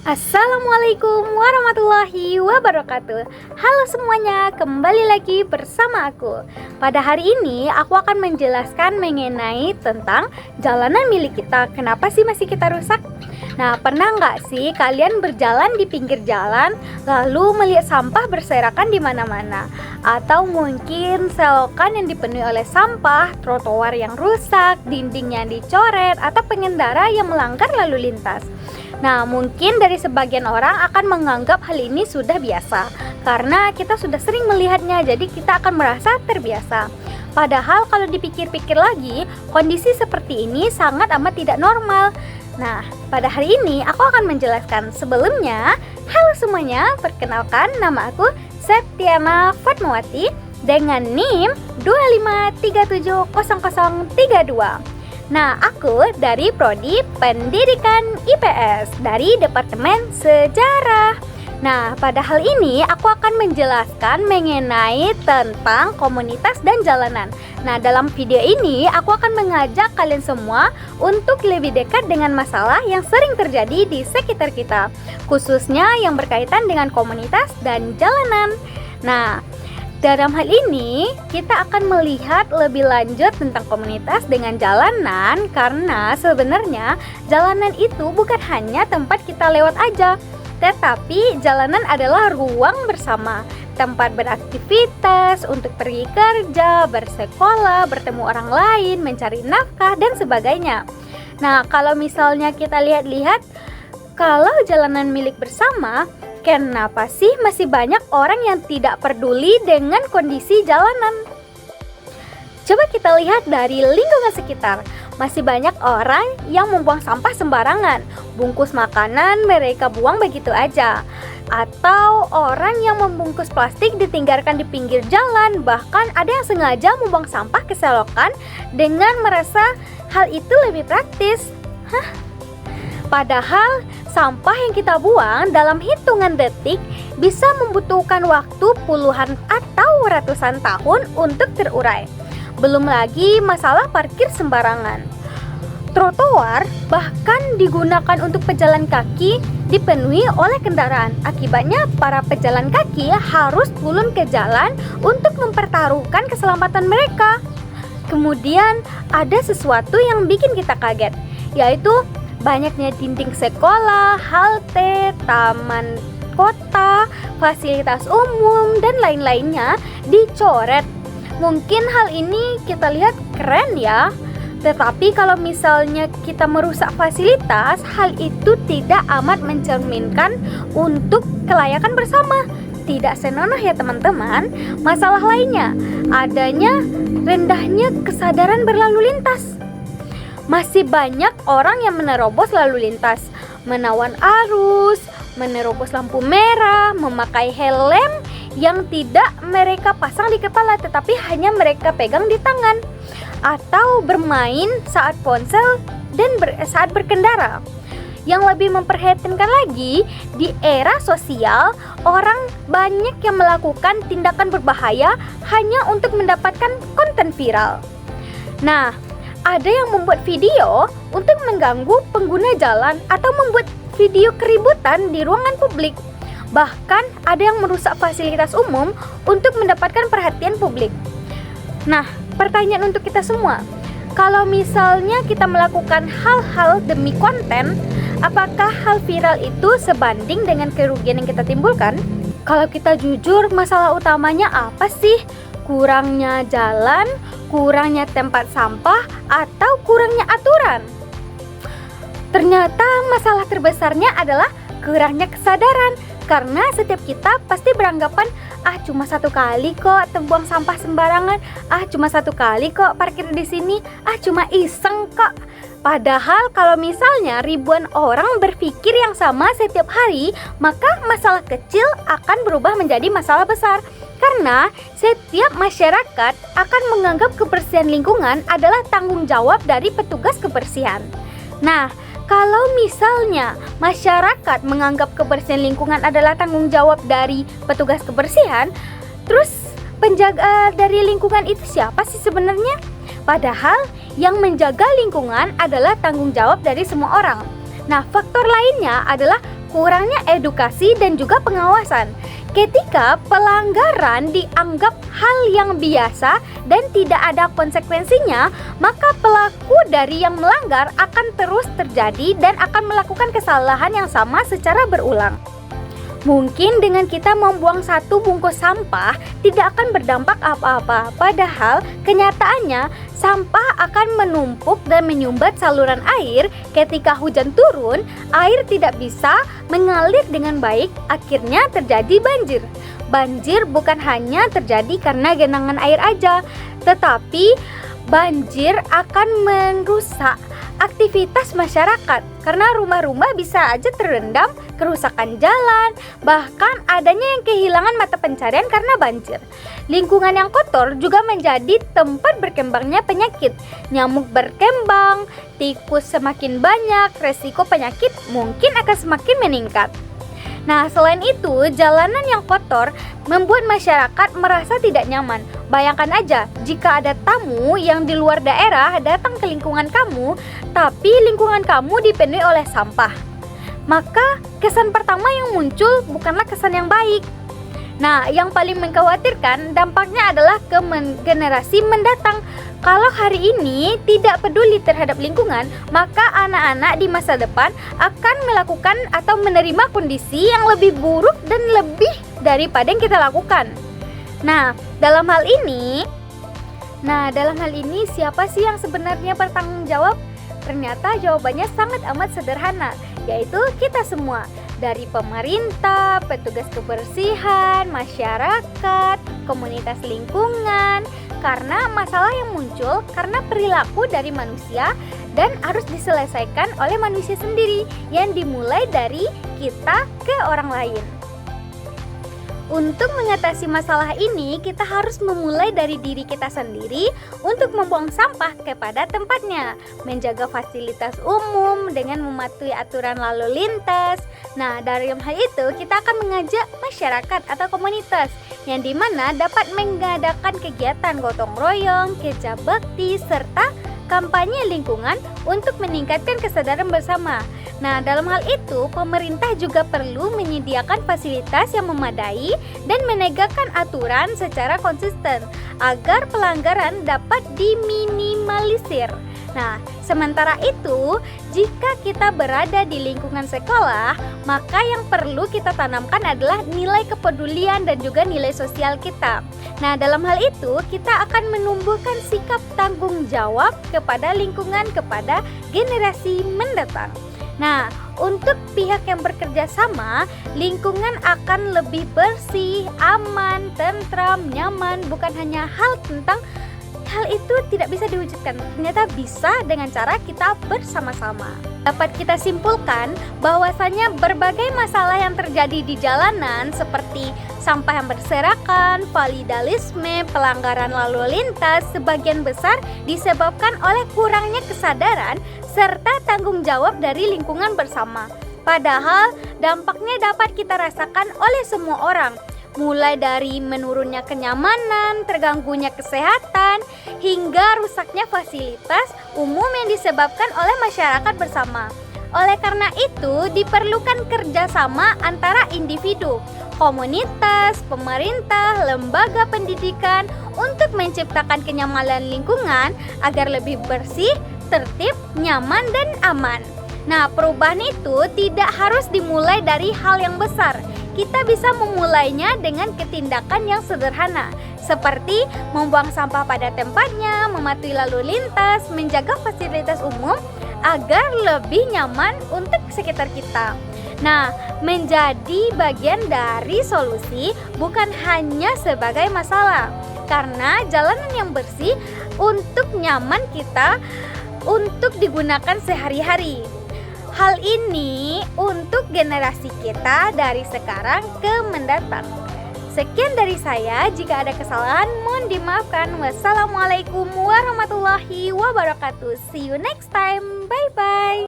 Assalamualaikum warahmatullahi wabarakatuh. Halo semuanya, kembali lagi bersama aku. Pada hari ini aku akan menjelaskan mengenai tentang jalanan milik kita. Kenapa sih masih kita rusak? Nah, pernah nggak sih kalian berjalan di pinggir jalan lalu melihat sampah berserakan di mana-mana? Atau mungkin selokan yang dipenuhi oleh sampah, trotoar yang rusak, dinding yang dicoret, atau pengendara yang melanggar lalu lintas. Nah, mungkin dari sebagian orang akan menganggap hal ini sudah biasa karena kita sudah sering melihatnya, jadi kita akan merasa terbiasa. Padahal kalau dipikir-pikir lagi, kondisi seperti ini sangat amat tidak normal. Nah, pada hari ini aku akan menjelaskan. Sebelumnya, halo semuanya, perkenalkan nama aku Septiana Fatmawati dengan NIM 253700032. Nah, aku dari Prodi Pendidikan IPS dari Departemen Sejarah. Nah, pada hal ini aku akan menjelaskan mengenai tentang komunitas dan jalanan. Nah, dalam video ini aku akan mengajak kalian semua untuk lebih dekat dengan masalah yang sering terjadi di sekitar kita, khususnya yang berkaitan dengan komunitas dan jalanan. Nah, dalam hal ini, kita akan melihat lebih lanjut tentang komunitas dengan jalanan karena sebenarnya jalanan itu bukan hanya tempat kita lewat aja, tetapi jalanan adalah ruang bersama, tempat beraktivitas, untuk pergi kerja, bersekolah, bertemu orang lain, mencari nafkah, dan sebagainya. Nah, kalau misalnya kita lihat-lihat, kalau jalanan milik bersama, kenapa sih masih banyak orang yang tidak peduli dengan kondisi jalanan? Coba kita lihat dari lingkungan sekitar. Masih banyak orang yang membuang sampah sembarangan. Bungkus makanan mereka buang begitu aja. Atau orang yang membungkus plastik ditinggalkan di pinggir jalan. Bahkan ada yang sengaja membuang sampah ke selokan dengan merasa hal itu lebih praktis. Padahal sampah yang kita buang dalam hitungan detik bisa membutuhkan waktu puluhan atau ratusan tahun untuk terurai. Belum lagi masalah parkir sembarangan. Trotoar bahkan digunakan untuk pejalan kaki dipenuhi oleh kendaraan. Akibatnya para pejalan kaki harus turun ke jalan untuk mempertaruhkan keselamatan mereka. Kemudian ada sesuatu yang bikin kita kaget, yaitu banyaknya dinding sekolah, halte, taman kota, fasilitas umum, dan lain-lainnya dicoret. Mungkin hal ini kita lihat keren ya, tetapi kalau misalnya kita merusak fasilitas, hal itu tidak amat mencerminkan untuk kelayakan bersama. Tidak senonoh ya teman-teman. Masalah lainnya, adanya rendahnya kesadaran berlalu lintas. Masih banyak orang yang menerobos lalu lintas, menawan arus, menerobos lampu merah, memakai helm yang tidak mereka pasang di kepala tetapi hanya mereka pegang di tangan, atau bermain saat ponsel dan saat berkendara. Yang lebih memprihatinkan lagi, di era sosial, orang banyak yang melakukan tindakan berbahaya hanya untuk mendapatkan konten viral. Nah, ada yang membuat video untuk mengganggu pengguna jalan atau membuat video keributan di ruangan publik. Bahkan ada yang merusak fasilitas umum untuk mendapatkan perhatian publik. Nah, pertanyaan untuk kita semua, kalau misalnya kita melakukan hal-hal demi konten, apakah hal viral itu sebanding dengan kerugian yang kita timbulkan? Kalau kita jujur, masalah utamanya apa sih? Kurangnya jalan, kurangnya tempat sampah, atau kurangnya aturan? Ternyata masalah terbesarnya adalah kurangnya kesadaran. Karena setiap kita pasti beranggapan, cuma satu kali kok buang sampah sembarangan, cuma satu kali kok parkir di sini, cuma iseng kok. Padahal kalau misalnya ribuan orang berpikir yang sama setiap hari, maka masalah kecil akan berubah menjadi masalah besar. Karena setiap masyarakat akan menganggap kebersihan lingkungan adalah tanggung jawab dari petugas kebersihan. Nah, kalau misalnya masyarakat menganggap kebersihan lingkungan adalah tanggung jawab dari petugas kebersihan, terus penjaga dari lingkungan itu siapa sih sebenarnya? Padahal yang menjaga lingkungan adalah tanggung jawab dari semua orang. Nah, faktor lainnya adalah kurangnya edukasi dan juga pengawasan. Ketika pelanggaran dianggap hal yang biasa dan tidak ada konsekuensinya, maka pelaku dari yang melanggar akan terus terjadi dan akan melakukan kesalahan yang sama secara berulang. Mungkin dengan kita membuang satu bungkus sampah tidak akan berdampak apa-apa, padahal kenyataannya sampah akan menumpuk dan menyumbat saluran air. Ketika hujan turun, air tidak bisa mengalir dengan baik, akhirnya terjadi banjir. Banjir bukan hanya terjadi karena genangan air aja, tetapi banjir akan merusak aktivitas masyarakat karena rumah-rumah bisa aja terendam, kerusakan jalan, bahkan adanya yang kehilangan mata pencarian karena banjir. Lingkungan yang kotor juga menjadi tempat berkembangnya penyakit. Nyamuk berkembang, tikus semakin banyak, resiko penyakit mungkin akan semakin meningkat. Nah, selain itu, jalanan yang kotor membuat masyarakat merasa tidak nyaman. Bayangkan aja, jika ada tamu yang di luar daerah datang ke lingkungan kamu, tapi lingkungan kamu dipenuhi oleh sampah. Maka, kesan pertama yang muncul bukanlah kesan yang baik. Nah, yang paling mengkhawatirkan dampaknya adalah ke generasi mendatang. Kalau hari ini tidak peduli terhadap lingkungan, maka anak-anak di masa depan akan melakukan atau menerima kondisi yang lebih buruk dan lebih daripada yang kita lakukan. Nah, dalam hal ini siapa sih yang sebenarnya bertanggung jawab? Ternyata jawabannya sangat amat sederhana, yaitu kita semua. Dari pemerintah, petugas kebersihan, masyarakat, komunitas lingkungan. Karena masalah yang muncul karena perilaku dari manusia dan harus diselesaikan oleh manusia sendiri yang dimulai dari kita ke orang lain. Untuk mengatasi masalah ini, kita harus memulai dari diri kita sendiri untuk membuang sampah kepada tempatnya, menjaga fasilitas umum dengan mematuhi aturan lalu lintas. Nah, dari hal itu kita akan mengajak masyarakat atau komunitas yang dimana dapat mengadakan kegiatan gotong royong, kerja bakti, serta kampanye lingkungan untuk meningkatkan kesadaran bersama. Nah, dalam hal itu, pemerintah juga perlu menyediakan fasilitas yang memadai dan menegakkan aturan secara konsisten agar pelanggaran dapat diminimalisir. Nah, sementara itu, jika kita berada di lingkungan sekolah, maka yang perlu kita tanamkan adalah nilai kepedulian dan juga nilai sosial kita. Nah, dalam hal itu, kita akan menumbuhkan sikap tanggung jawab kepada lingkungan, kepada generasi mendatang. Nah, untuk pihak yang bekerja sama, lingkungan akan lebih bersih, aman, tentram, nyaman. Bukan hanya hal itu tidak bisa diwujudkan, ternyata bisa dengan cara kita bersama-sama. Dapat kita simpulkan bahwasanya berbagai masalah yang terjadi di jalanan seperti sampah yang berserakan, vandalisme, pelanggaran lalu lintas sebagian besar disebabkan oleh kurangnya kesadaran serta tanggung jawab dari lingkungan bersama. Padahal dampaknya dapat kita rasakan oleh semua orang, mulai dari menurunnya kenyamanan, terganggunya kesehatan, hingga rusaknya fasilitas umum yang disebabkan oleh masyarakat bersama. Oleh karena itu, diperlukan kerjasama antara individu, komunitas, pemerintah, lembaga pendidikan untuk menciptakan kenyamanan lingkungan agar lebih bersih, tertib, nyaman, dan aman. Nah, perubahan itu tidak harus dimulai dari hal yang besar. Kita bisa memulainya dengan ketindakan yang sederhana, seperti membuang sampah pada tempatnya, mematuhi lalu lintas, menjaga fasilitas umum agar lebih nyaman untuk sekitar kita. Nah, menjadi bagian dari solusi bukan hanya sebagai masalah, karena jalanan yang bersih untuk nyaman kita untuk digunakan sehari-hari. Hal ini untuk generasi kita dari sekarang ke mendatang. Sekian dari saya, jika ada kesalahan mohon dimaafkan. Wassalamualaikum warahmatullahi wabarakatuh. See you next time. Bye bye.